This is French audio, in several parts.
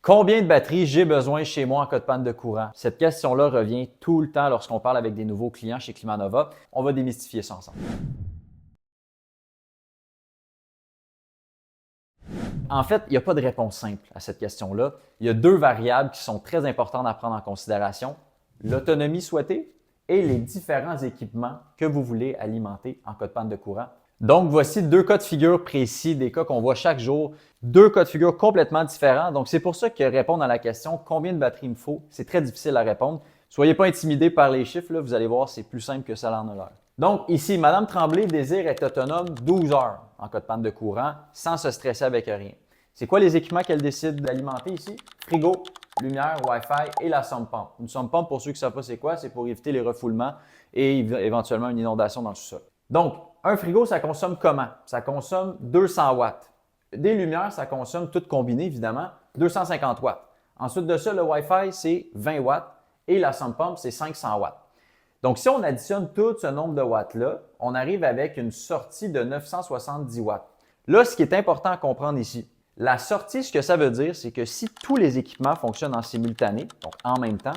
Combien de batteries j'ai besoin chez moi en cas de panne de courant? Cette question-là revient tout le temps lorsqu'on parle avec des nouveaux clients chez Climanova. On va démystifier ça ensemble. En fait, il n'y a pas de réponse simple à cette question-là. Il y a deux variables qui sont très importantes à prendre en considération: l'autonomie souhaitée et les différents équipements que vous voulez alimenter en cas de panne de courant. Donc, voici deux cas de figure précis, des cas qu'on voit chaque jour, deux cas de figure complètement différents. Donc, c'est pour ça que répondre à la question « Combien de batteries il me faut ?» c'est très difficile à répondre. Soyez pas intimidés par les chiffres, là, vous allez voir, c'est plus simple que ça en a l'air. Donc, ici, Mme Tremblay désire être autonome 12 heures en cas de panne de courant sans se stresser avec rien. C'est quoi les équipements qu'elle décide d'alimenter ici? Frigo, lumière, Wi-Fi et la sump pump. Une sump pump, pour ceux qui ne savent pas c'est quoi, c'est pour éviter les refoulements et éventuellement une inondation dans le sous-sol. Donc, un frigo, ça consomme comment? Ça consomme 200 watts. Des lumières, ça consomme, toutes combinées évidemment, 250 watts. Ensuite de ça, le Wi-Fi, c'est 20 watts et la sump pump, c'est 500 watts. Donc, si on additionne tout ce nombre de watts-là, on arrive avec une sortie de 970 watts. Là, ce qui est important à comprendre ici, la sortie, ce que ça veut dire, c'est que si tous les équipements fonctionnent en simultané, donc en même temps,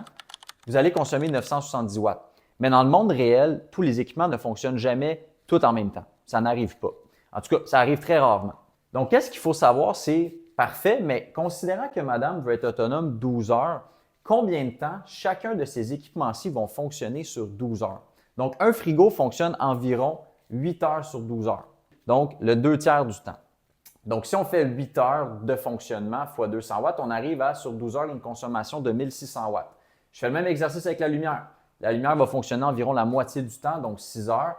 vous allez consommer 970 watts. Mais dans le monde réel, tous les équipements ne fonctionnent jamais tout en même temps. Ça n'arrive pas. En tout cas, ça arrive très rarement. Donc, qu'est-ce qu'il faut savoir? C'est parfait, mais considérant que madame veut être autonome 12 heures, combien de temps chacun de ces équipements-ci vont fonctionner sur 12 heures? Donc, un frigo fonctionne environ 8 heures sur 12 heures. Donc, le 2/3 du temps. Donc, si on fait 8 heures de fonctionnement fois 200 watts, on arrive à, sur 12 heures, une consommation de 1600 watts. Je fais le même exercice avec la lumière. La lumière va fonctionner environ la moitié du temps, donc 6 heures.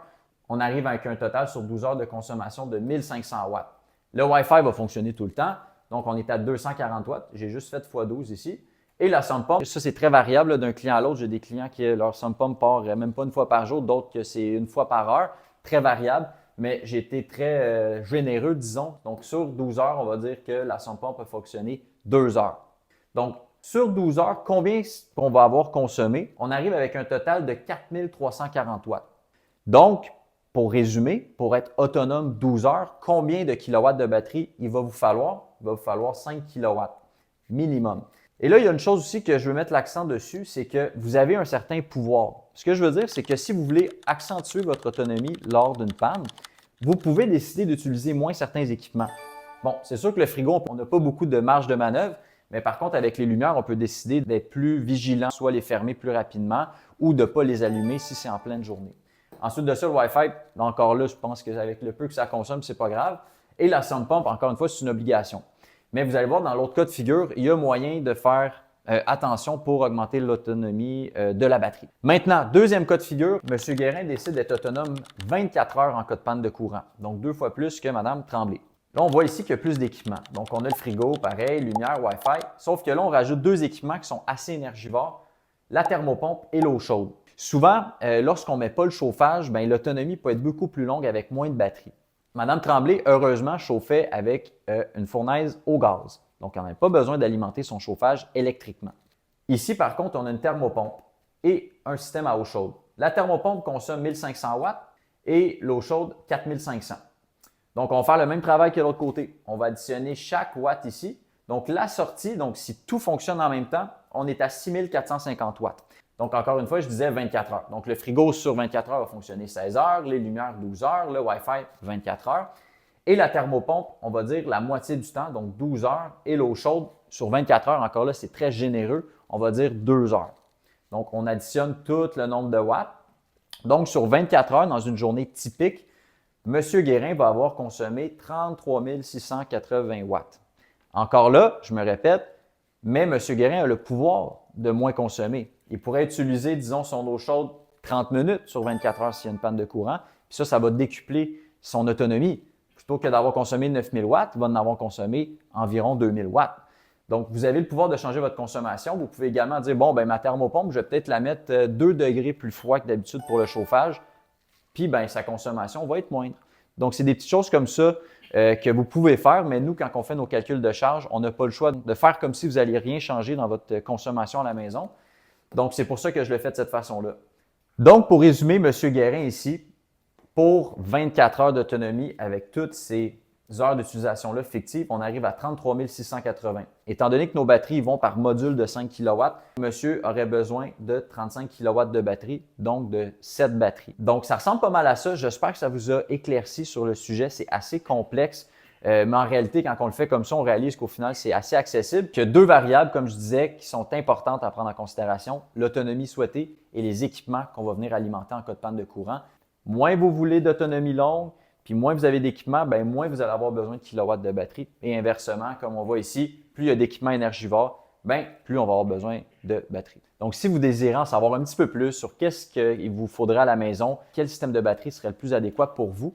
On arrive avec un total sur 12 heures de consommation de 1500 watts. Le Wi-Fi va fonctionner tout le temps, donc on est à 240 watts. J'ai juste fait x12 ici. Et la sump pump, ça c'est très variable d'un client à l'autre. J'ai des clients qui leur sump pump part même pas une fois par jour, d'autres que c'est une fois par heure. Très variable. Mais j'ai été très généreux, disons. Donc, sur 12 heures, on va dire que la sump pump peut fonctionner 2 heures. Donc, sur 12 heures, combien on va avoir consommé? On arrive avec un total de 4340 watts. Donc, pour résumer, pour être autonome 12 heures, combien de kilowatts de batterie il va vous falloir? Il va vous falloir 5 kilowatts minimum. Et là, il y a une chose aussi que je veux mettre l'accent dessus, c'est que vous avez un certain pouvoir. Ce que je veux dire, c'est que si vous voulez accentuer votre autonomie lors d'une panne, vous pouvez décider d'utiliser moins certains équipements. Bon, c'est sûr que le frigo, on n'a pas beaucoup de marge de manœuvre, mais par contre, avec les lumières, on peut décider d'être plus vigilant, soit les fermer plus rapidement ou de ne pas les allumer si c'est en pleine journée. Ensuite de ça, le Wi-Fi, encore là, je pense qu'avec le peu que ça consomme, c'est pas grave. Et la sump pump, encore une fois, c'est une obligation. Mais vous allez voir, dans l'autre cas de figure, il y a moyen de faire attention pour augmenter l'autonomie de la batterie. Maintenant, deuxième cas de figure, M. Guérin décide d'être autonome 24 heures en cas de panne de courant, donc 2 fois plus que Mme Tremblay. Là, on voit ici qu'il y a plus d'équipements. Donc, on a le frigo, pareil, lumière, Wi-Fi, sauf que là, on rajoute deux équipements qui sont assez énergivores, la thermopompe et l'eau chaude. Souvent, lorsqu'on ne met pas le chauffage, l'autonomie peut être beaucoup plus longue avec moins de batterie. Mme Tremblay, heureusement, chauffait avec une fournaise au gaz. Donc, on n'a pas besoin d'alimenter son chauffage électriquement. Ici, par contre, on a une thermopompe et un système à eau chaude. La thermopompe consomme 1500 watts et l'eau chaude 4500. Donc, on va faire le même travail que l'autre côté. On va additionner chaque watt ici. Donc, la sortie, donc si tout fonctionne en même temps, on est à 6450 watts. Donc, encore une fois, je disais 24 heures. Donc, le frigo sur 24 heures va fonctionner 16 heures, les lumières 12 heures, le Wi-Fi 24 heures. Et la thermopompe, on va dire la moitié du temps, donc 12 heures. Et l'eau chaude sur 24 heures, encore là, c'est très généreux, on va dire 2 heures. Donc, on additionne tout le nombre de watts. Donc, sur 24 heures, dans une journée typique, M. Guérin va avoir consommé 33 680 watts. Encore là, je me répète, mais M. Guérin a le pouvoir de moins consommer. Il pourrait utiliser, disons, son eau chaude 30 minutes sur 24 heures s'il y a une panne de courant. Puis ça va décupler son autonomie. Plutôt que d'avoir consommé 9000 watts, il va en avoir consommé environ 2000 watts. Donc, vous avez le pouvoir de changer votre consommation. Vous pouvez également dire, bon, ma thermopompe, je vais peut-être la mettre 2 degrés plus froid que d'habitude pour le chauffage. Puis, sa consommation va être moindre. Donc, c'est des petites choses comme ça que vous pouvez faire, mais nous, quand on fait nos calculs de charge, on n'a pas le choix de faire comme si vous n'alliez rien changer dans votre consommation à la maison. Donc, c'est pour ça que je le fais de cette façon-là. Donc, pour résumer, M. Guérin ici, pour 24 heures d'autonomie avec tous ces heures d'utilisation-là fictives, on arrive à 33 680. Étant donné que nos batteries vont par module de 5 kW, monsieur aurait besoin de 35 kW de batterie, donc de 7 batteries. Donc, ça ressemble pas mal à ça. J'espère que ça vous a éclairci sur le sujet. C'est assez complexe. Mais en réalité, quand on le fait comme ça, on réalise qu'au final, c'est assez accessible. Qu'il y a deux variables, comme je disais, qui sont importantes à prendre en considération, l'autonomie souhaitée et les équipements qu'on va venir alimenter en cas de panne de courant. Moins vous voulez d'autonomie longue, puis moins vous avez d'équipements, bien moins vous allez avoir besoin de kilowatts de batterie. Et inversement, comme on voit ici, plus il y a d'équipements énergivores, bien plus on va avoir besoin de batterie. Donc, si vous désirez en savoir un petit peu plus sur qu'est-ce qu'il vous faudra à la maison, quel système de batterie serait le plus adéquat pour vous,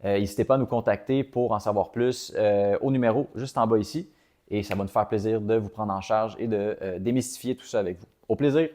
n'hésitez pas à nous contacter pour en savoir plus au numéro juste en bas ici. Et ça va nous faire plaisir de vous prendre en charge et de démystifier tout ça avec vous. Au plaisir!